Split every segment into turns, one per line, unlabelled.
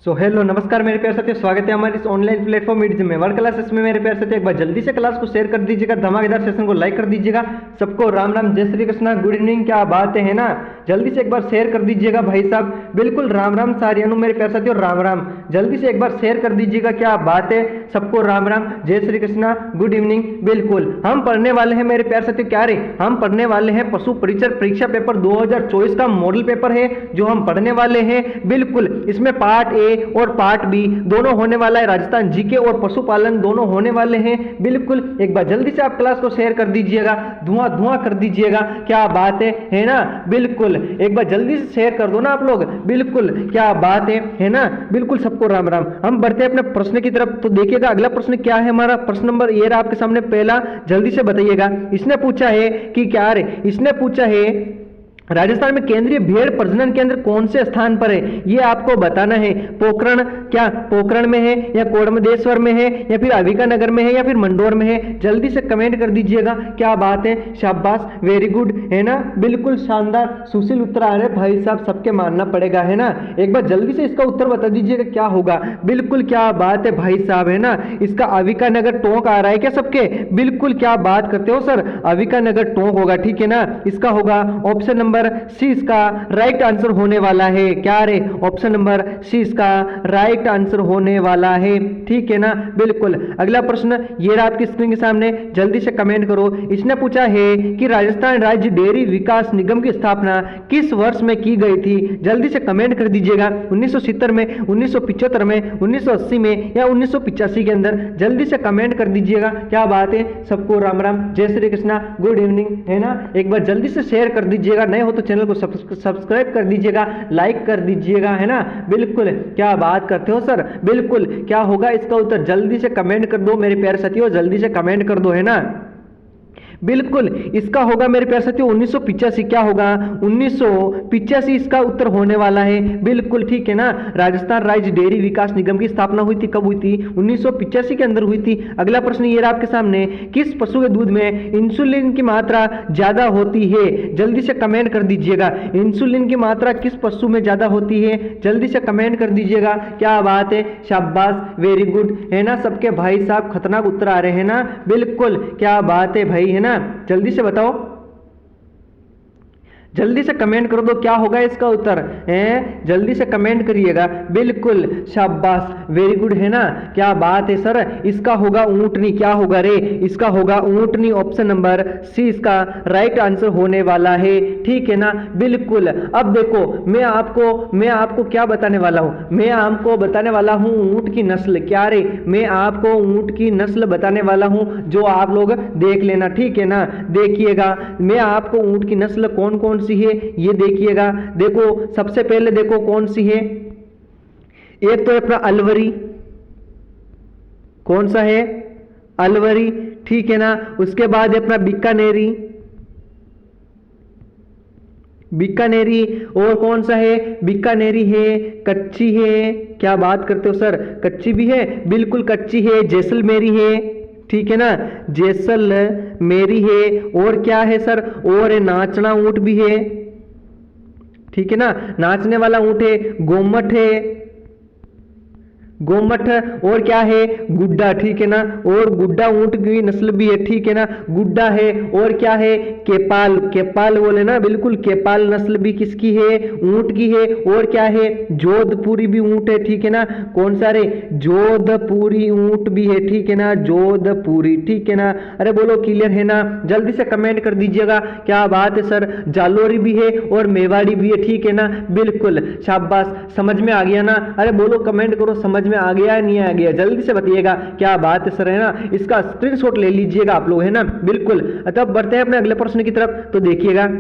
Hello नमस्कार मेरे प्यारे साथियों, स्वागत है हमारे इस ऑनलाइन प्लेटफॉर्म मीडियम में वर्ल्ड क्लासेस में। मेरे प्यारे साथियों, एक बार जल्दी से क्लास को शेयर कर दीजिएगा, धमाकेदार सेशन को लाइक कर दीजिएगा। सबको राम राम, जय श्री कृष्णा, गुड इवनिंग। क्या बात है ना, जल्दी से एक बार शेयर कर दीजिएगा भाई साहब। बिल्कुल राम राम सारियानु मेरे प्यारे साथियों, राम राम। जल्दी से एक बार शेयर कर दीजिएगा। क्या बात है, सबको राम राम, जय श्री कृष्णा, गुड इवनिंग। बिल्कुल हम पढ़ने वाले हैं मेरे प्यारे साथियों, क्या रे, हम पढ़ने वाले हैं पशु परिचर परीक्षा पेपर 2024 का मॉडल पेपर है जो हम पढ़ने वाले हैं। बिल्कुल इसमें पार्ट ए और पार्ट बी दोनों होने वाला है, राजस्थान जीके और पशुपालन दोनों होने वाले हैं। बिल्कुल एक बार जल्दी से आप क्लास को शेयर कर दीजिएगा, धुआं धुआं कर दीजिएगा। क्या बात है ना। बिल्कुल एक बार जल्दी से शेयर कर दो ना आप लोग। बिल्कुल क्या बात है ना। बिल्कुल सबको राम राम। हम बढ़ते हैं अपने प्रश्न की तरफ। तो देखिएगा अगला प्रश्न क्या है हमारा। प्रश्न नंबर ये रहा आपके सामने पहला, जल्दी से बताइएगा। इसने पूछा है कि क्या रे, इसने पूछा है राजस्थान में केंद्रीय भेड़ प्रजनन केंद्र कौन से स्थान पर है, ये आपको बताना है। पोखरण, क्या पोखरण में है या कोडमदेश्वर में है या फिर अविका नगर में है या फिर मंडोर में है, जल्दी से कमेंट कर दीजिएगा। क्या बात है, शाबाश, वेरी गुड है ना। बिल्कुल शानदार, सुशील उत्तर आ रहे भाई साहब, सबके मानना पड़ेगा है ना। एक बार जल्दी से इसका उत्तर बता दीजिएगा क्या होगा। बिल्कुल क्या बात है भाई साहब है ना। इसका अविका नगर टोंक आ रहा है क्या सबके। बिल्कुल क्या बात करते हो सर, अविका नगर टोंक होगा, ठीक है ना। इसका होगा ऑप्शन नंबर सी इसका राइट आंसर होने वाला है। क्या रे, ऑप्शन नंबर सी इसका राइट आंसर होने वाला है, ठीक है ना। बिल्कुल अगला प्रश्न ये रहा आपकी स्क्रीन के सामने, जल्दी से कमेंट करो। इसने पूछा है कि राजस्थान राज्य डेयरी विकास निगम की स्थापना किस वर्ष में की गई थी, जल्दी से कमेंट कर दीजिएगा। 1970 में, 1975 में, 1980 में या 1985 के अंदर, जल्दी से कमेंट कर दीजिएगा। क्या बात है, सबको राम राम, जय श्री कृष्णा, गुड इवनिंग है ना। एक बार जल्दी से शेयर कर दीजिएगा, नए हो तो चैनल को सब्सक्राइब कर दीजिएगा, लाइक कर दीजिएगा है ना। बिल्कुल क्या बात करते हो सर। बिल्कुल क्या होगा इसका उत्तर, जल्दी से कमेंट कर दो मेरे प्यारे साथियों, जल्दी से कमेंट कर दो है ना। बिल्कुल इसका होगा मेरे प्यारे साथियों 1985। क्या होगा, 1985 इसका उत्तर होने वाला है। बिल्कुल ठीक है ना। राजस्थान राज्य डेयरी विकास निगम की स्थापना हुई थी, कब हुई थी, 1985 के अंदर हुई थी। अगला प्रश्न ये रहा आपके सामने, किस पशु के दूध में इंसुलिन की मात्रा ज्यादा होती है, जल्दी से कमेंट कर दीजिएगा। इंसुलिन की मात्रा किस पशु में ज्यादा होती है, जल्दी से कमेंट कर दीजिएगा। क्या बात है, शाबाश, वेरी गुड है ना। सबके भाई साहब खतरनाक उत्तर आ रहे हैं ना। बिल्कुल क्या बात है भाई है ना। जल्दी से बताओ, जल्दी से कमेंट कर दो क्या होगा इसका उत्तर है, जल्दी से कमेंट करिएगा। बिल्कुल शाबाश, वेरी गुड है ना। क्या बात है सर, इसका होगा ऊंटनी। क्या होगा रे, इसका होगा ऊंटनी, ऑप्शन नंबर सी इसका राइट आंसर होने वाला है, ठीक है ना। बिल्कुल अब देखो मैं आपको क्या बताने वाला हूं, मैं आपको बताने वाला हूं ऊंट की नस्ल। क्या रे, मैं आपको ऊंट की नस्ल बताने वाला हूं, जो आप लोग देख लेना, ठीक है ना। देखिएगा मैं आपको ऊंट की नस्ल कौन कौन सी है ये देखिएगा। देखो सबसे पहले देखो कौन सी है, एक तो अपना अलवरी, कौन सा है, अलवरी, ठीक है ना। उसके बाद अपना बीकानेरी, बीकानेरी, और कौन सा है, बीकानेरी है, कच्ची है। क्या बात करते हो सर, कच्ची भी है, बिल्कुल कच्ची है। जैसलमेरी है, ठीक है ना, जैसलमेरी है। और क्या है सर, और नाचना ऊंट भी है, ठीक है ना, नाचने वाला ऊंट है। गोमठ है, गोमठ, और क्या है, गुड्डा, ठीक है ना। और गुड्डा ऊंट की नस्ल भी है, ठीक है ना, गुड्डा है। और क्या है, केपाल, केपाल बोले ना, बिल्कुल केपाल नस्ल भी किसकी है, ऊंट की है। और क्या है, जोधपुरी भी ऊंट है, ठीक है ना। कौन सा रे, जोधपुरी ऊंट भी है, ठीक है ना, जोधपुरी, ठीक है ना। अरे बोलो क्लियर है ना, जल्दी से कमेंट कर दीजिएगा। क्या बात है सर, जालोरी भी है और मेवाड़ी भी है, ठीक है ना। बिल्कुल शाबाश, समझ में आ गया ना। अरे बोलो कमेंट करो, समझ में आ गया नहीं आ गया, जल्दी से बताइएगा। क्या बात है सर है ना, इसका स्क्रीनशॉट ले लीजिएगा आप लोग है ना। बिल्कुल तब बढ़ते हैं अपने अगले प्रश्न की तरफ। तो देखिएगा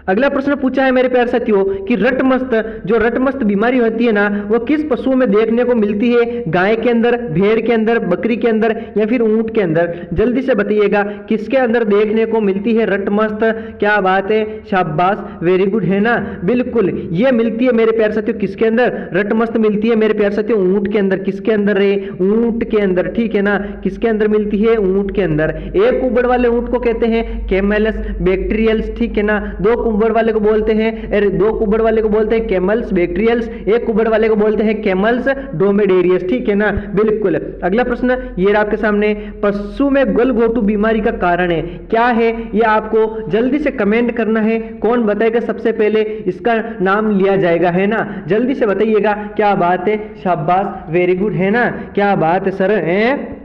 अगला प्रश्न पूछा है मेरे प्यारे साथियों कि रटमस्त, जो रटमस्त बीमारी होती है ना, वो किस पशुओं में देखने को मिलती है, गाय के अंदर, भेड़ के अंदर, बकरी के अंदर या फिर ऊंट के अंदर, जल्दी से बताइएगा किसके अंदर देखने को मिलती है रटमस्त। क्या बात है, शाबाश, वेरी गुड है ना। बिल्कुल ये मिलती है मेरे प्यारे साथियों किसके अंदर, रटमस्त मिलती है मेरे प्यारे साथियों ऊंट के अंदर। किसके अंदर रे, ऊंट के अंदर, ठीक है ना। किसके अंदर मिलती है, ऊंट के अंदर। एक कुबड़ वाले ऊंट को कहते हैं कैमेलस बैक्टीरियल्स, ठीक है ना। दो कुबड़ वाले को बोलते हैं, 2 कुबड़ वाले को बोलते हैं कैमल्स बैक्टीरियल्स, 1 कुबड़ वाले को बोलते हैं कैमल्स ड्रोमेडेरियस, ठीक है ना, बिल्कुल। अगला प्रश्न ये रहा आपके सामने, पशु में गलघोटू बीमारी का कारण है, क्या है ये आपको जल्दी से कमेंट करना है। कौन बताएगा सबसे पहले इसका नाम लिया जाएगा, है ना, जल्दी से बताइएगा। क्या बात है, शाबाश, वेरी गुड, है ना, क्या बात है सर, है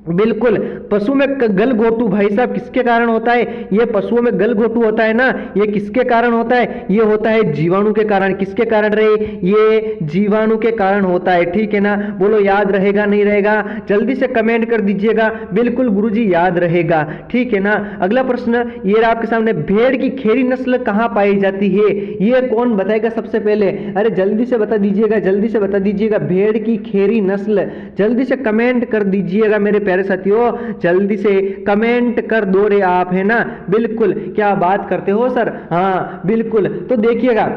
बिल्कुल। पशु में गलघोटू भाई साहब किसके कारण होता है, ये पशुओं में गलघोटू होता है ना, ये किसके कारण होता है, ये होता है जीवाणु के कारण। किसके कारण रहे, ये जीवाणु के कारण होता है, ठीक है ना। बोलो याद रहेगा नहीं रहेगा, जल्दी से कमेंट कर दीजिएगा। बिल्कुल गुरुजी याद रहेगा, ठीक है ना। अगला प्रश्न ये रहा आपके सामने, भेड़ की खेरी नस्ल कहाँ पाई जाती है, ये कौन बताएगा सबसे पहले, अरे जल्दी से बता दीजिएगा, जल्दी से बता दीजिएगा। भेड़ की खेरी नस्ल जल्दी से कमेंट कर दीजिएगा मेरे प्यारे साथियों, जल्दी से कमेंट कर दो रे आप, है ना, बिल्कुल। क्या बात करते हो सर, हाँ बिल्कुल। तो देखिएगा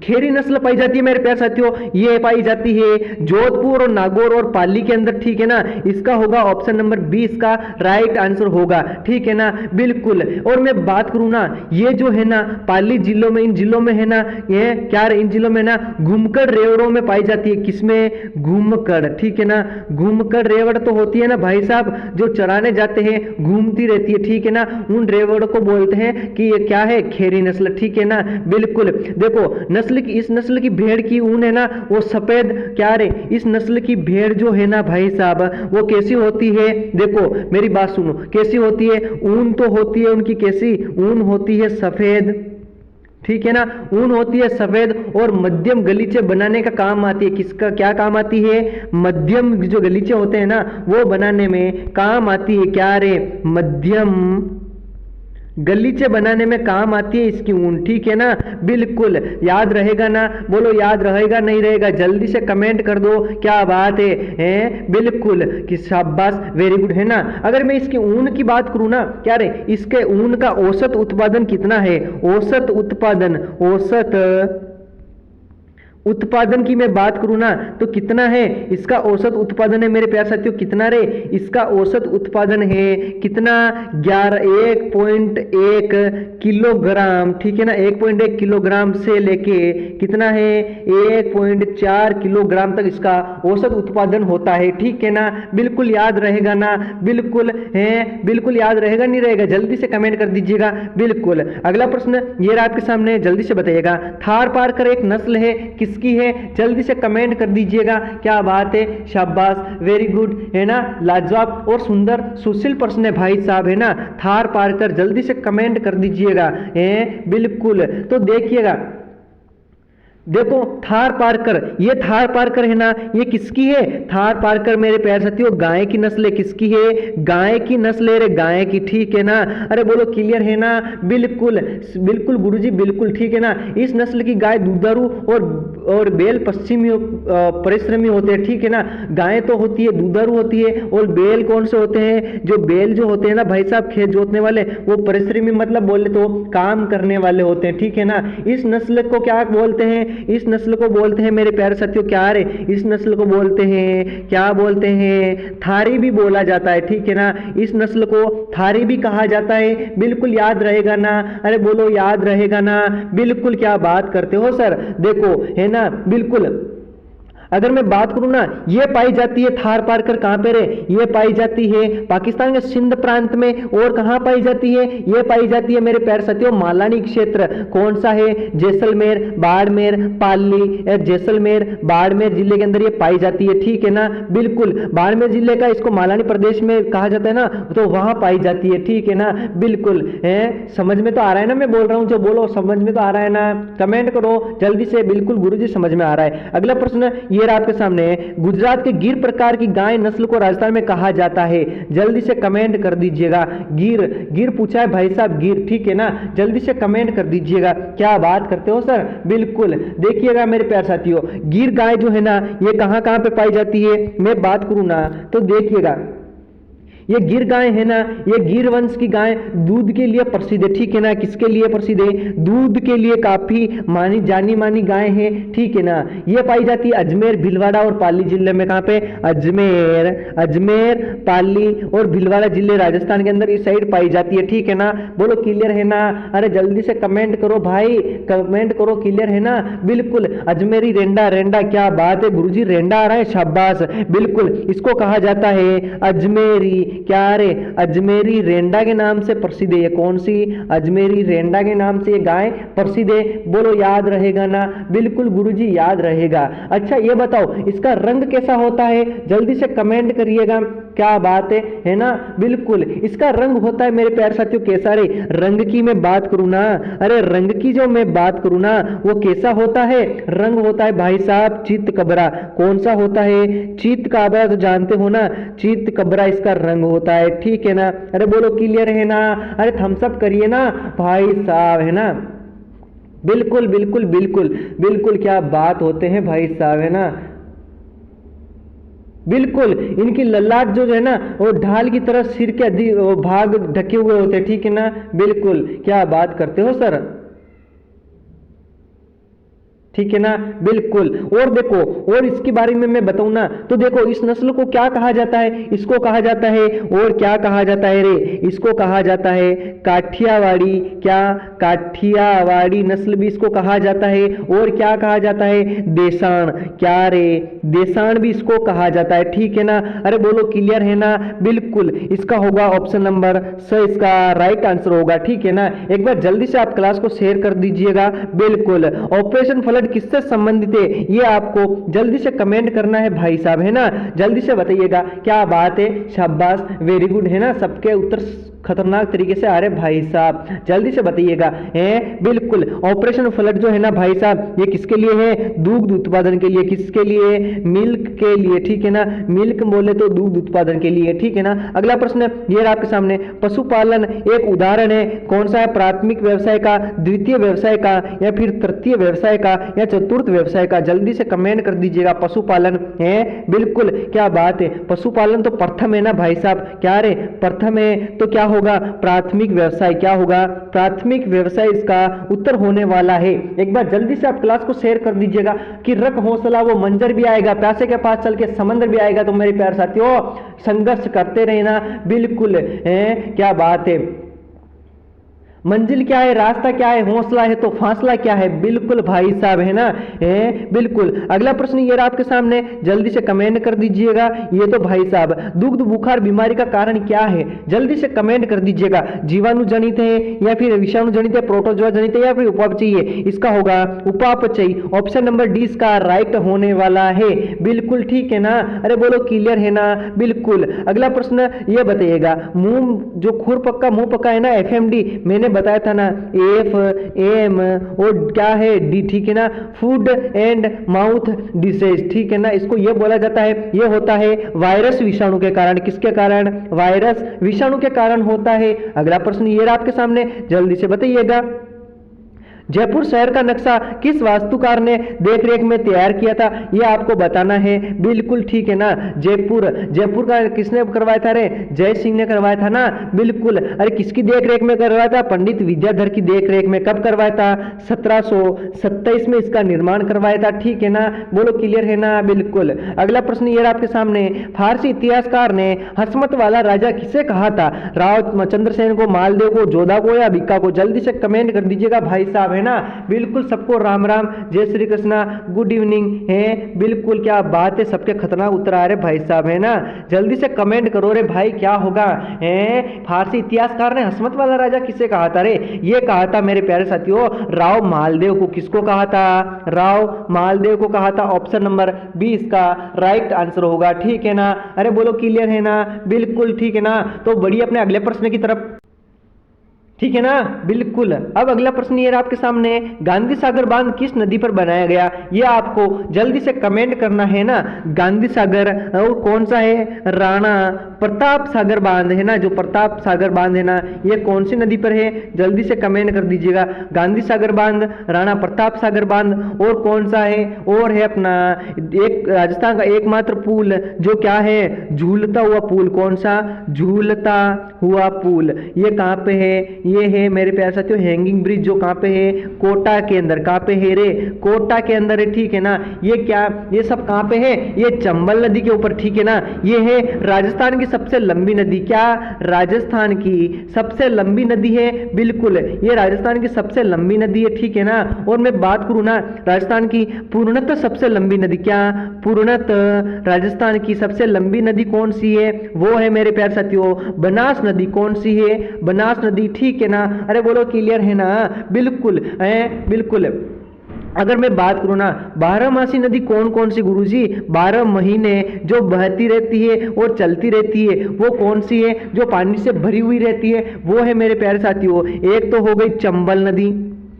खेरी नस्ल पाई जाती है मेरे प्यारे साथियों, ये पाई जाती है जोधपुर और नागौर और पाली के अंदर, ठीक है ना। इसका होगा ऑप्शन नंबर 20 का राइट आंसर होगा, ठीक है ना, बिल्कुल। और मैं बात करूं ना, ये जो है ना पाली जिलों में, इन जिलों में है ना, ये क्या इन जिलों में ना घुमकड़ रेवड़ों में पाई जाती है। किसमें, घुमकड़, ठीक है ना। घुमकड़ रेवड़ तो होती है ना भाई साहब, जो चराने जाते हैं, घूमती रहती है, ठीक है ना, उन रेवड़ को बोलते हैं कि ये क्या है, खेरी नस्ल, ठीक है ना, बिल्कुल। देखो नस्ल की, इस नस्ल की भेड़ की ऊन है ना वो सफेद, क्या रे, इस नस्ल की भेड़ जो है ना भाई साहब वो कैसी होती है, देखो मेरी बात सुनो, कैसी होती है, ऊन तो होती है उनकी, कैसी ऊन होती है, सफेद, ठीक है ना, ऊन होती है सफेद और मध्यम गलीचे बनाने का काम आती है। किसका क्या काम आती है, मध्यम जो गलीचे होते हैं ना वो बनाने में काम आती है, क्या रे, मध्यम गलीचे बनाने में काम आती है इसकी ऊन, ठीक है ना, बिल्कुल। याद रहेगा ना, बोलो याद रहेगा नहीं रहेगा, जल्दी से कमेंट कर दो। क्या बात है बिल्कुल, कि शाबाश, वेरी गुड, है ना। अगर मैं इसकी ऊन की बात करूं ना, क्या रे, इसके ऊन का औसत उत्पादन कितना है, औसत उत्पादन, औसत उत्पादन की मैं बात करूं ना तो कितना है, इसका औसत उत्पादन है मेरे प्यारे साथियों, कितना रे, इसका औसत उत्पादन है कितना, 1.1 किलोग्राम, ठीक है ना, 1.1 किलोग्राम से लेके कितना है, 1.4 किलोग्राम तक इसका औसत उत्पादन होता है, ठीक है ना, बिल्कुल याद रहेगा ना, बिल्कुल है, बिल्कुल याद रहेगा नहीं रहेगा, जल्दी से कमेंट कर दीजिएगा, बिल्कुल। अगला प्रश्न ये रहा आपके सामने, जल्दी से बताइएगा, थार पारकर एक नस्ल है, किसकी है, जल्दी से कमेंट कर दीजिएगा। क्या बात है, शाबाश, वेरी गुड, है ना, लाजवाब और सुंदर सुशील प्रश्न है भाई साहब, है ना, थार पारकर, जल्दी से कमेंट कर दीजिएगा, है बिल्कुल। तो देखिएगा, देखो थार पारकर, ये थार पारकर है ना, ये किसकी है, थार पारकर मेरे प्यारे साथियों गाय की नस्ल है, किसकी है, गाय की नस्ल है रे, गाय की, ठीक है ना। अरे बोलो क्लियर है ना, बिल्कुल बिल्कुल गुरुजी बिल्कुल, ठीक है ना। इस नस्ल की गाय दुधारू और बैल पश्चिमी परिश्रमी होते हैं, ठीक है ना। गाय तो होती है दुधारू होती है, और बैल कौन से होते हैं, जो बैल जो होते हैं ना भाई साहब खेत जोतने वाले, वो परिश्रमी मतलब बोले तो काम करने वाले होते हैं, ठीक है ना। इस नस्ल को क्या बोलते हैं, इस नस्ल को बोलते हैं मेरे प्यारे साथियों, क्या रे, इस नस्ल को बोलते हैं, क्या बोलते हैं, थारी भी बोला जाता है, ठीक है ना। इस नस्ल को थारी भी कहा जाता है, बिल्कुल याद रहेगा ना, अरे बोलो याद रहेगा ना, बिल्कुल। क्या बात करते हो सर, देखो है ना, बिल्कुल। अगर मैं बात करूं ना, ये पाई जाती है थार पारकर, कहां पे रे, ये पाई जाती है पाकिस्तान के सिंध प्रांत में, और कहां पाई जाती है, ये पाई जाती है मेरे प्यारे साथियों मालानी क्षेत्र, कौन सा है, जैसलमेर, बाड़मेर, पाली, जैसलमेर, बाड़मेर जिले के अंदर ये पाई जाती है, ठीक है ना, बिल्कुल। बाड़मेर जिले का इसको मालानी प्रदेश में कहा जाता है ना, तो वहां पाई जाती है, ठीक है ना, बिल्कुल। है समझ में तो आ रहा है ना, मैं बोल रहा हूं जो बोलो, समझ में तो आ रहा है ना, कमेंट करो जल्दी से, बिल्कुल गुरुजी समझ में आ रहा है। अगला प्रश्न ये आपके सामने, गुजरात के गिर प्रकार की गाय नस्ल को राजस्थान में कहा जाता है, जल्दी से कमेंट कर दीजिएगा। गिर, गिर पूछा है भाई साहब, गिर, ठीक है ना, जल्दी से कमेंट कर दीजिएगा। क्या बात करते हो सर, बिल्कुल। देखिएगा मेरे प्यारे साथियों, गिर गाय जो है ना, ये कहां कहां पे पाई जाती है, मैं बात करूं ना तो देखिएगा, ये गिर गाय है ना, ये गिर वंश की गाय दूध के लिए प्रसिद्ध है, ठीक है ना। किसके लिए प्रसिद्ध है? दूध के लिए काफी मानी जानी मानी गाय है, ठीक है ना। ये पाई जाती है अजमेर, भीलवाड़ा और पाली जिले में। कहां पे? अजमेर, पाली और भीलवाड़ा जिले राजस्थान के अंदर इस साइड पाई जाती है, ठीक है ना। बोलो क्लियर है ना? अरे जल्दी से कमेंट करो भाई, कमेंट करो, क्लियर है ना? बिल्कुल अजमेरी रेंडा, रेंडा क्या बात है गुरुजी, रेंडा आ रहा है, शाबाश। बिल्कुल इसको कहा जाता है अजमेरी, क्या रे? अजमेरी रेंडा के नाम से प्रसिद्ध है। कौन सी? अजमेरी रेंडा के नाम से ये गाय प्रसिद्ध है। बोलो याद रहेगा ना? बिल्कुल गुरुजी याद रहेगा। अच्छा ये बताओ इसका रंग कैसा होता है? जल्दी से कमेंट करिएगा, क्या बात है ना। बिल्कुल इसका रंग होता है मेरे प्यारे साथियों कैसा रे? रंग की मैं बात करूं ना, अरे रंग की जो मैं बात करूं ना, वो कैसा होता है? रंग होता है भाई साहब चित्त कबरा। कौन सा होता है? चित्त कबरा, तो जानते हो ना, चित्त कबरा इसका रंग होता है, ठीक है ना। अरे बोलो क्लियर है ना? अरे थम्स अप करिए ना भाई साहब, है ना। बिल्कुल बिल्कुल बिल्कुल बिल्कुल, क्या बात होते हैं भाई साहब, है ना। बिल्कुल इनकी ललाट जो है ना वो ढाल की तरह सिर के भाग ढके हुए होते हैं, ठीक है ना। बिल्कुल क्या बात करते हो सर, ठीक है ना। बिल्कुल और देखो, और इसके बारे में मैं बताऊं ना तो देखो इस नस्ल को क्या कहा जाता है? इसको कहा जाता है, और क्या कहा जाता है रे? इसको कहा जाता है काठियावाड़ी। क्या? काठियावाड़ी नस्ल भी इसको कहा जाता है। और क्या कहा जाता है? देसाण। क्या रे? देसाण भी इसको कहा जाता है, ठीक है ना। अरे बोलो क्लियर है ना? बिल्कुल इसका होगा ऑप्शन नंबर स, इसका राइट आंसर होगा, ठीक है ना। एक बार जल्दी से आप क्लास को शेयर कर दीजिएगा। बिल्कुल ऑपरेशन फ्लड किससे संबंधित है ये आपको जल्दी से कमेंट करना है भाई साहब, है ना। जल्दी से बताइएगा, क्या बात है, शाबाश, वेरी गुड, है ना। सबके उत्तर खतरनाक तरीके से आ रहे भाई साहब, जल्दी से बताइएगा। बिल्कुल ऑपरेशन फ्लड जो है ना भाई साहब, ये किसके लिए है? दुग्ध उत्पादन के लिए। किसके लिए? मिल्क के लिए, ठीक है ना। मिल्क बोले तो दुग्ध उत्पादन के लिए, ठीक है ना। अगला प्रश्न ये आपके सामने, पशुपालन एक उदाहरण है, कौन सा है? प्राथमिक व्यवसाय का, द्वितीय व्यवसाय का, या फिर तृतीय व्यवसाय का, या चतुर्थ व्यवसाय का? जल्दी से कमेंट कर दीजिएगा। पशुपालन है, बिल्कुल क्या बात है, पशुपालन तो प्रथम है ना भाई साहब। क्या रे? प्रथम है, तो क्या होगा? प्राथमिक व्यवसाय। क्या होगा? प्राथमिक व्यवसाय इसका उत्तर होने वाला है। एक बार जल्दी से आप क्लास को शेयर कर दीजिएगा कि रख हौसला वो मंजर भी आएगा, प्यासे के पास चल के समंदर भी आएगा। तो मेरे प्यारे साथियों संघर्ष करते रहना, बिल्कुल है, क्या बात है। मंजिल क्या है? रास्ता क्या है? हौसला है तो फासला क्या है? बिल्कुल भाई साहब, है ना। बिल्कुल अगला प्रश्न ये रहा आपके सामने, जल्दी से कमेंट कर दीजिएगा। ये तो भाई साहब दुग्ध बुखार बीमारी का कारण क्या है? जल्दी से कमेंट कर दीजिएगा। जीवाणु जनित है, या फिर विषाणु जनित है, प्रोटोजोआ जनित है, या फिर उपापचयी है? इसका होगा उपापचयी। ऑप्शन नंबर डी इसका राइट होने वाला है, बिल्कुल ठीक है ना। अरे बोलो क्लियर है ना? बिल्कुल अगला प्रश्न ये बताइएगा, मुंह जो खुर पक्का मुंह पक्का है ना, FMD मैंने बताया था ना, F M और क्या है D, ठीक है ना। फूड एंड माउथ डिसीज, ठीक है ना। इसको ये बोला जाता है, ये होता है वायरस विषाणु के कारण। किसके कारण? वायरस विषाणु के कारण होता है। अगला प्रश्न ये रहा आपके सामने, जल्दी से बताइएगा, जयपुर शहर का नक्शा किस वास्तुकार ने देखरेख में तैयार किया था? यह आपको बताना है, बिल्कुल ठीक है ना। जयपुर का किसने करवाया था रे? जय सिंह ने करवाया था ना, बिल्कुल। अरे किसकी देखरेख में करवाया था? पंडित विद्याधर की देखरेख में। कब करवाया था? 1727 में इसका निर्माण करवाया था, ठीक है ना। बोलो क्लियर है ना? बिल्कुल अगला प्रश्न ये आपके सामने, फारसी इतिहासकार ने हसमत वाला राजा किसे कहा था? राव चंद्रसेन को, मालदेव को, जोधा को, या बीका को? जल्दी से कमेंट कर दीजिएगा भाई साहब, है ना। बिल्कुल सबको राम राम, जय श्री कृष्णा, गुड इवनिंग, है बिल्कुल क्या बात है। सबके खतरनाक उत्तर आ रहे भाई साहब, है ना। जल्दी से कमेंट करो रे भाई, क्या होगा? फारसी इतिहासकार ने हसमत वाला राजा किसे कहा था रे? ये कहा था मेरे प्यारे साथियों राव मालदेव को। किसको कहा था? राव मालदेव को कहा था। ऑप्शन नंबर 20 का राइट आंसर होगा, ठीक है ना। अरे बोलो क्लियर है ना? बिल्कुल ठीक है ना। तो बढ़िए अपने अगले प्रश्न की तरफ ठीक है ना, बिल्कुल। अब अगला प्रश्न ये रहा आपके सामने, गांधी सागर बांध किस नदी पर बनाया गया, ये आपको जल्दी से कमेंट करना है ना। गांधी सागर और कौन सा है, राणा प्रताप सागर बांध है ना, जो प्रताप सागर बांध है ना, ये कौन सी नदी पर है, जल्दी से कमेंट कर दीजिएगा। गांधी सागर बांध, राणा प्रताप सागर बांध, और कौन सा है, और है अपना एक राजस्थान का एकमात्र पुल जो क्या है, झूलता हुआ पुल। कौन सा, झूलता हुआ पुल। ये कहाँ पे है, ये है मेरे प्यारे साथियों हैंगिंग ब्रिज, जो कहाँ पे है, कोटा के अंदर। कहाँ पे है रे, कोटा के अंदर है, ठीक है ना। ये क्या, ये सब कहाँ पे है, ये चंबल नदी के ऊपर, ठीक है ना। ये है राजस्थान की सबसे लंबी नदी, क्या, राजस्थान की सबसे लंबी नदी है, बिल्कुल ये राजस्थान की सबसे लंबी नदी है, ठीक है ना। और मैं बात करूँ ना राजस्थान की पूर्णतः सबसे लंबी नदी, क्या, पूर्णतः राजस्थान की सबसे लंबी नदी कौन सी है, वो है मेरे प्यारे साथियों बनास नदी। कौन सी है, बनास नदी, ठीक है ना। अरे बोलो क्लियर है ना, बिल्कुल है, बिल्कुल। अगर मैं बात करूँ ना बारहमासी नदी कौन कौन सी गुरुजी, 12 महीने जो बहती रहती है और चलती रहती है, वो कौन सी है, जो पानी से भरी हुई रहती है, वो है मेरे प्यारे साथियों, एक तो हो गई चंबल नदी,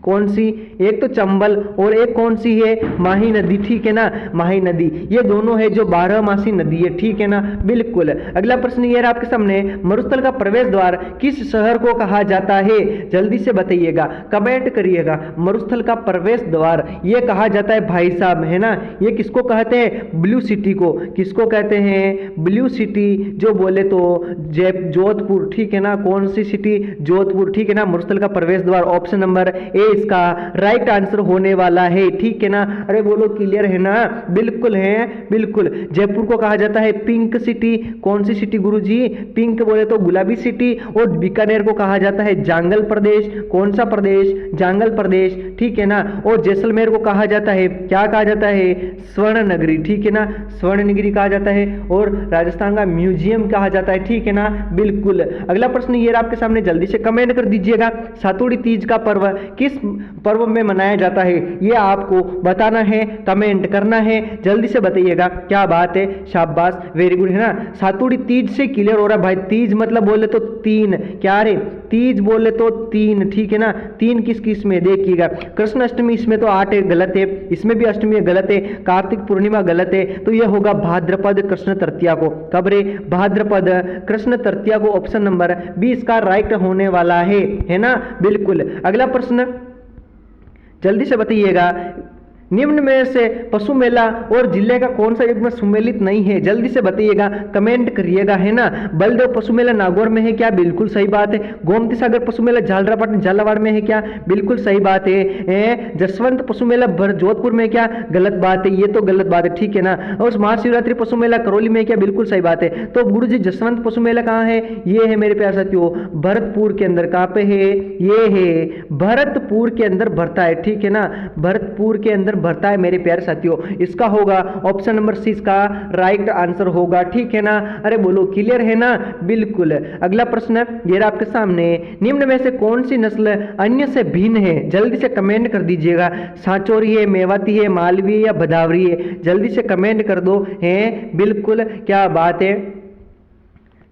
कौन सी, एक तो चंबल, और एक कौन सी है, माही नदी, ठीक है ना, माही नदी। ये दोनों है जो 12मासी नदी है, ठीक है ना, बिल्कुल। अगला प्रश्न ये रहा आपके सामने, मरुस्थल का प्रवेश द्वार किस शहर को कहा जाता है, जल्दी से बताइएगा, कमेंट करिएगा। मरुस्थल का प्रवेश द्वार ये कहा जाता है भाई साहब, है ना, ये किसको कहते हैं, ब्लू सिटी को। किसको कहते हैं, ब्लू सिटी, जो बोले तो जोधपुर, ठीक है ना। कौन सी सिटी, जोधपुर, ठीक है ना। मरुस्थल का प्रवेश द्वार ऑप्शन नंबर ए इसका राइट आंसर होने वाला है, ठीक है ना। अरे बोलो क्लियर है ना, बिल्कुल है, बिल्कुल। जयपुर को कहा जाता है पिंक सिटी, कौन सी सिटी गुरुजी, पिंक बोले तो गुलाबी सिटी। और बीकानेर को कहा जाता है जांगल प्रदेश, कौन सा प्रदेश, जांगल प्रदेश, ठीक है ना। और जैसलमेर को कहा जाता है, क्या कहा जाता है, स्वर्ण नगरी, ठीक है ना, स्वर्ण नगरी कहा जाता है। और राजस्थान का म्यूजियम कहा जाता है, ठीक है ना, बिल्कुल। अगला प्रश्न ये आपके सामने, जल्दी से कमेंट कर दीजिएगा, सातुड़ी तीज का पर्व किस पर्व में मनाया जाता है, ये आपको बताना है, कमेंट करना है, जल्दी से बताइएगा। क्या बात है, शाबाश, वेरी गुड, है ना। सातुड़ी तीज से क्लियर हो रहा है भाई, तीज मतलब बोले तो तीन, क्या रे, तीज बोले तो तीन, ठीक है ना। तीन किस किस में देखिएगा, कृष्ण अष्टमी इसमें तो 8 है, गलत है, इसमें भी अष्टमी गलत है, कार्तिक पूर्णिमा गलत है, तो यह होगा भाद्रपद कृष्ण तृतीया को। कब रे, भाद्रपद कृष्ण तृतीया को, ऑप्शन नंबर बी इसका राइट होने वाला है ना, बिल्कुल। अगला प्रश्न जल्दी से बताइएगा, निम्न में से पशु मेला और जिले का कौन सा युग्म सुमेलित नहीं है, जल्दी से बताइएगा, कमेंट करिएगा, है ना। बलदेव पशु मेला नागौर में है, क्या, बिल्कुल सही बात है। गोमती सागर पशु मेला झालरापाटन झालावाड़ में है, क्या, बिल्कुल सही बात है। जसवंत पशु मेला जोधपुर में, क्या, गलत बात है, ये तो गलत बात है, ठीक है ना। और महाशिवरात्रि पशु मेला करौली में, क्या, बिल्कुल सही बात है। तो गुरु जी जसवंत पशु मेला कहाँ है, ये है मेरे प्यारे साथियों भरतपुर के अंदर। कहाँ पे है, ये है भरतपुर के अंदर भरता है, ठीक है ना, भरतपुर के अंदर भरता है मेरे प्यारे साथियों। इसका होगा ऑप्शन नंबर सी इसका राइट आंसर होगा, ठीक है ना। अरे बोलो क्लियर है ना, बिल्कुल। अगला प्रश्न ये रहा आपके सामने, निम्न में से कौन सी नस्ल अन्य से भिन्न है, जल्दी से कमेंट कर दीजिएगा। सांचौरी है, मेवाती है, मालवी या भदावरी है, जल्दी से कमेंट कर दो, है, बिल्कुल, क्या बात है,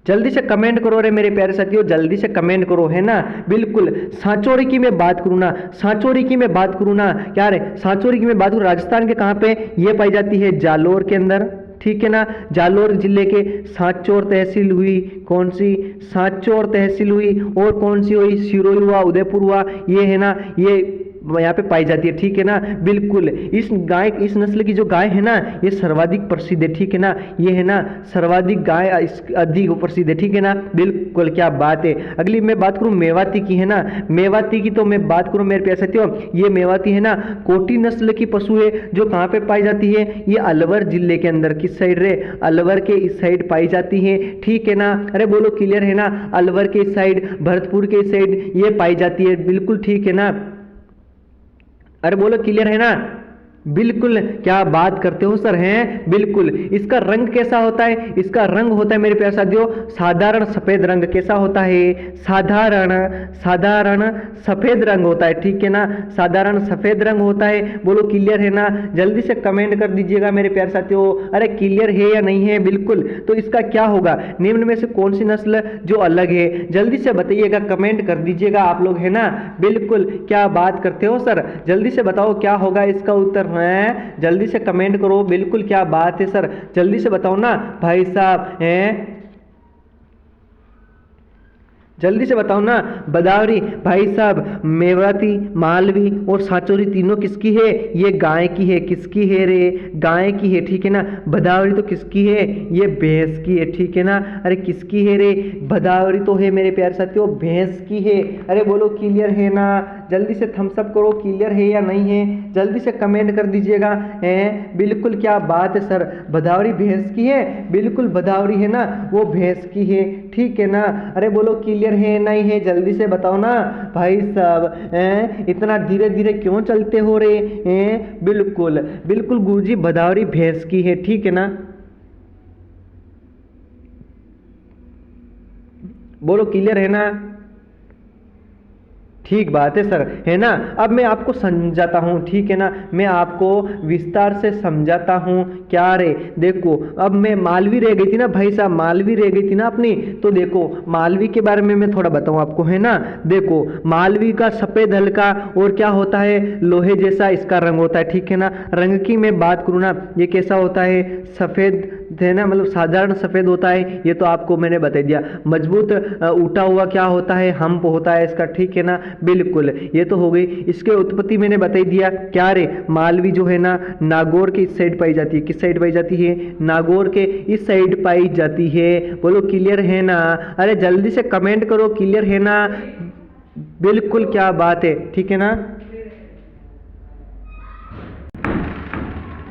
जल्दी से कमेंट करो रे मेरे प्यारे साथियों, जल्दी से कमेंट करो, है ना, बिल्कुल। सांचौरी की मैं बात करूँ ना, सांचौरी की मैं बात करूँ ना, क्या रे, सांचौरी की मैं बात करूँ, राजस्थान के कहाँ पे ये पाई जाती है, जालोर के अंदर, ठीक है ना। जालोर जिले के सांचौर तहसील हुई, कौन सी, सांचौर तहसील हुई। और कौन सी हुई, सिरोही हुआ, उदयपुर हुआ, ये है ना, ये यहाँ पे पाई जाती है, ठीक है ना, बिल्कुल। इस गाय, इस नस्ल की जो गाय है ना, ये सर्वाधिक प्रसिद्ध है, ठीक है ना, ये है ना सर्वाधिक गाय अधिक प्रसिद्ध है, ठीक है ना, बिल्कुल, क्या बात है। अगली मैं बात करूँ मेवाती की, है ना, मेवाती की तो मैं बात करूँ मेरे प्यारे साथियों, ये मेवाती है ना कोटी नस्ल की पशु है, जो कहाँ पे पाई जाती है, ये अलवर जिले के अंदर, किस साइड रे, अलवर के इस साइड पाई जाती है, ठीक है ना। अरे बोलो क्लियर है ना, अलवर के इस साइड, भरतपुर के इस साइड ये पाई जाती है, बिल्कुल ठीक है ना। अरे बोलो क्लियर है ना, बिल्कुल, क्या बात करते हो सर, हैं बिल्कुल। इसका रंग कैसा होता है? इसका रंग होता है मेरे प्यारे साथियों साधारण सफेद रंग। कैसा होता है? साधारण साधारण सफेद रंग होता है, ठीक है ना, साधारण सफेद रंग होता है। बोलो क्लियर है ना? जल्दी से कमेंट कर दीजिएगा मेरे प्यारे साथियों, अरे क्लियर है या नहीं है? बिल्कुल। तो इसका क्या होगा? निम्न में से कौन सी नस्ल जो अलग है? जल्दी से बताइएगा, कमेंट कर दीजिएगा आप लोग, है ना। बिल्कुल, क्या बात करते हो सर, जल्दी से बताओ क्या होगा इसका उत्तर है, जल्दी से कमेंट करो। बिल्कुल, क्या बात है सर, जल्दी से बताओ ना भाई साहब, हैं जल्दी से बताओ ना। बदावरी भाई साहब, मेवाती, मालवी और सांचौरी तीनों किसकी है? ये गाय की है। किसकी है रे? गाय की है, ठीक है ना। बदावरी तो किसकी है? ये भैंस की है, ठीक है ना। अरे किसकी है रे? बदावरी तो है मेरे प्यारे साथियों भैंस की है। अरे बोलो क्लियर है ना? जल्दी से थम्स अप करो, क्लियर है या नहीं है? जल्दी से कमेंट कर दीजिएगा। बिल्कुल, क्या बात है सर, बदावरी भैंस की है। बिल्कुल, बदावरी है ना, वो भैंस की है, ठीक है ना। अरे बोलो क्लियर है नहीं है? जल्दी से बताओ ना भाई साहब, इतना धीरे धीरे क्यों चलते हो रे? बिल्कुल बिल्कुल गुरुजी, बदावरी भैंस की है, ठीक है ना। बोलो क्लियर है ना? ठीक बात है सर, है ना। अब मैं आपको समझाता हूँ, ठीक है ना, मैं आपको विस्तार से समझाता हूँ। क्या रे? देखो, अब मैं मालवी रह गई थी ना भाई साहब, मालवी रह गई थी ना अपनी, तो देखो मालवी के बारे में मैं थोड़ा बताऊँ आपको, है ना। देखो, मालवी का सफ़ेद हल्का और क्या होता है, लोहे जैसा इसका रंग होता है, ठीक है ना। रंग की मैं बात करूँ ना, ये कैसा होता है, सफ़ेद है ना, मतलब साधारण सफ़ेद होता है, ये तो आपको मैंने बता दिया। मजबूत उठा हुआ क्या होता है, हम्प होता है इसका, ठीक है ना। बिल्कुल, ये तो हो गई। इसके उत्पत्ति मैंने बता दिया। क्या रे? मालवी जो है ना, नागौर के इस साइड पाई जाती है। किस साइड पाई जाती है? नागौर के इस साइड पाई जाती है। बोलो क्लियर है ना? अरे जल्दी से कमेंट करो, क्लियर है ना? बिल्कुल, क्या बात है, ठीक है ना।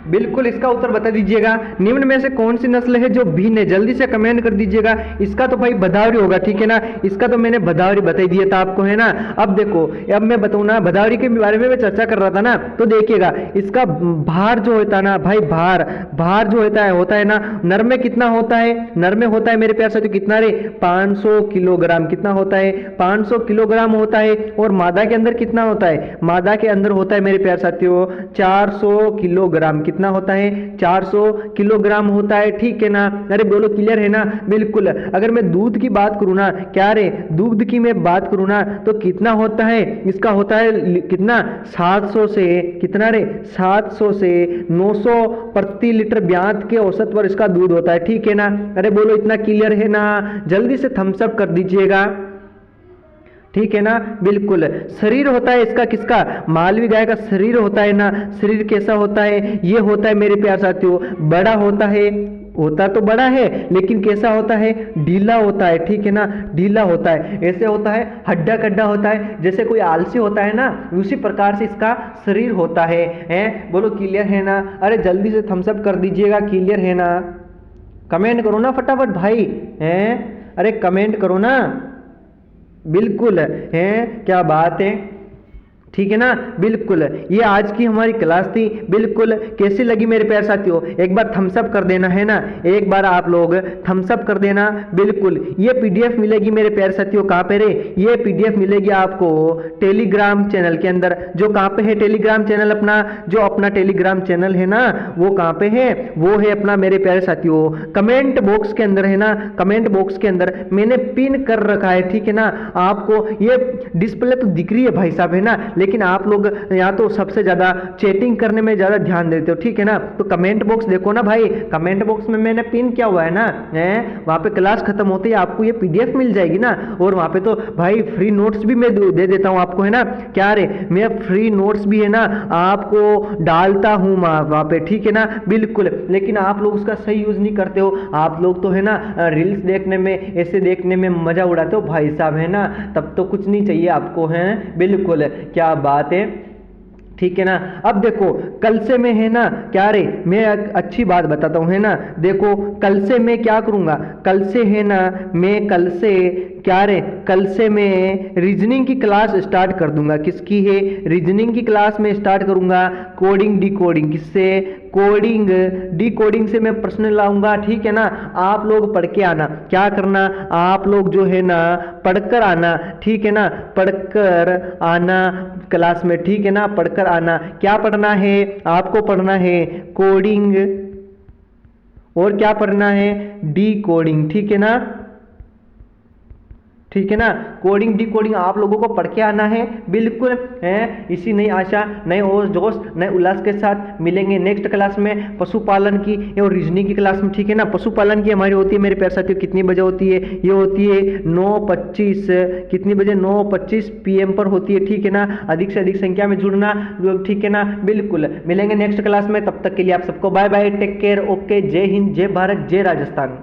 बिल्कुल, इसका उत्तर बता दीजिएगा। निम्न में से कौन सी नस्ल है जो भिन्न है? जल्दी से कमेंट कर दीजिएगा। इसका तो भाई बदावरी होगा, ठीक है ना। इसका तो मैंने बदावरी बता दिया था आपको, है ना। अब देखो, अब मैं बताऊँ ना, बदावरी के बारे में मैं चर्चा कर रहा था ना, तो देखिएगा इसका भार जो होता है ना भाई, भार जो होता है ना, नर में कितना होता है? नर में होता है मेरे प्यार साथियों कितना रे? 500 किलोग्राम। कितना होता है? 500 किलोग्राम होता है। और मादा के अंदर कितना होता है? मादा के अंदर होता है मेरे प्यार साथियों 400 किलोग्राम। कितना होता है? 400 किलोग्राम होता है, ठीक है ना। अरे बोलो क्लियर है ना? बिल्कुल। अगर मैं दूध की बात करूँ ना, क्या रे, दूध की मैं बात करूँ ना, तो कितना होता है? इसका होता है कितना? 700 से कितना रे? 700 से 900 प्रति लीटर ब्यात के औसत पर इसका दूध होता है, ठीक है ना। अरे बोलो इतना क्लियर है ना? जल्दी से थम्स अप कर दीजिएगा, ठीक है ना। बिल्कुल, शरीर होता है इसका किसका? मालवी गाय का शरीर होता है ना। शरीर कैसा होता है? ये होता है मेरे प्यार साथियों, बड़ा होता है। होता तो बड़ा है, लेकिन कैसा होता है? ढीला होता है, ठीक है ना। ढीला होता है, ऐसे होता है, हड्डा कड्डा होता है, जैसे कोई आलसी होता है ना, उसी प्रकार से इसका शरीर होता है। बोलो क्लियर है ना? अरे जल्दी से थम्स अप कर दीजिएगा, क्लियर है ना? कमेंट करो ना फटाफट भाई, अरे कमेंट करो ना। बिल्कुल है, क्या बात है, ठीक है ना। बिल्कुल, ये आज की हमारी क्लास थी। बिल्कुल, कैसी लगी मेरे प्यारे साथियों? एक बार थम्स अप कर देना, है ना। एक बार आप लोग थम्स अप कर देना। बिल्कुल, ये पीडीएफ मिलेगी मेरे प्यारे साथियों, कहाँ पे रे? ये पीडीएफ मिलेगी आपको टेलीग्राम चैनल के अंदर। जो कहाँ पे है टेलीग्राम चैनल अपना? जो अपना टेलीग्राम चैनल है ना, वो कहाँ पे है? वो है अपना मेरे प्यारे साथियों कमेंट बॉक्स के अंदर, है ना। कमेंट बॉक्स के अंदर मैंने पिन कर रखा है, ठीक है ना। आपको ये डिस्प्ले तो दिख रही है भाई साहब, है ना, लेकिन आप लोग या तो सबसे ज़्यादा चैटिंग करने में ज़्यादा ध्यान देते हो, ठीक है ना। तो कमेंट बॉक्स देखो ना भाई, कमेंट बॉक्स में मैंने पिन किया हुआ है ना, वहाँ पे क्लास खत्म होते ही आपको ये पीडीएफ मिल जाएगी ना। और वहाँ पे तो भाई फ्री नोट्स भी मैं दे देता हूँ आपको, है ना। क्या रे, मैं फ्री नोट्स भी है ना आपको डालता हूँ वहाँ पे, ठीक है ना। बिल्कुल, लेकिन आप लोग उसका सही यूज़ नहीं करते हो। आप लोग तो है ना रील्स देखने में, ऐसे देखने में मज़ा उड़ाते हो भाई साहब, है ना। तब तो कुछ नहीं चाहिए आपको, है। बिल्कुल, क्या बात है, ठीक है ना। अब देखो कल से मैं है ना क्या रे, मैं अच्छी बात बताता हूँ है ना। देखो कल से मैं क्या करूँगा, कल से है ना मैं कल से क्या रे, कल से मैं रीजनिंग की क्लास स्टार्ट कर दूंगा। किसकी है, रीजनिंग की क्लास में स्टार्ट करूंगा। कोडिंग डी कोडिंग, किससे, कोडिंग डी कोडिंग से मैं प्रश्न लाऊंगा। ठीक है ना। आप लोग पढ़ के आना, क्या करना, आप लोग जो है ना पढ़कर आना। ठीक है ना, पढ़कर आना क्लास में। ठीक है ना, पढ़कर आना। क्या पढ़ना है आपको, पढ़ना है कोडिंग और क्या पढ़ना है, डी कोडिंग। ठीक है ना, ठीक है ना। कोडिंग डी कोडिंग आप लोगों को पढ़ के आना है, बिल्कुल है। इसी नई आशा, नए जोश, नए उल्लास के साथ मिलेंगे नेक्स्ट क्लास में पशुपालन की और रीजनिंग की क्लास में। ठीक है ना। पशुपालन की हमारी होती है मेरे प्यारे साथियों कितनी बजे होती है, ये होती है 9:25, कितनी बजे, 9:25 PM पर होती है। ठीक है ना। अधिक से अधिक संख्या में जुड़ना। ठीक है ना, बिल्कुल मिलेंगे नेक्स्ट क्लास में। तब तक के लिए आप सबको bye bye, take care, okay, जय हिंद, जय भारत, जय राजस्थान।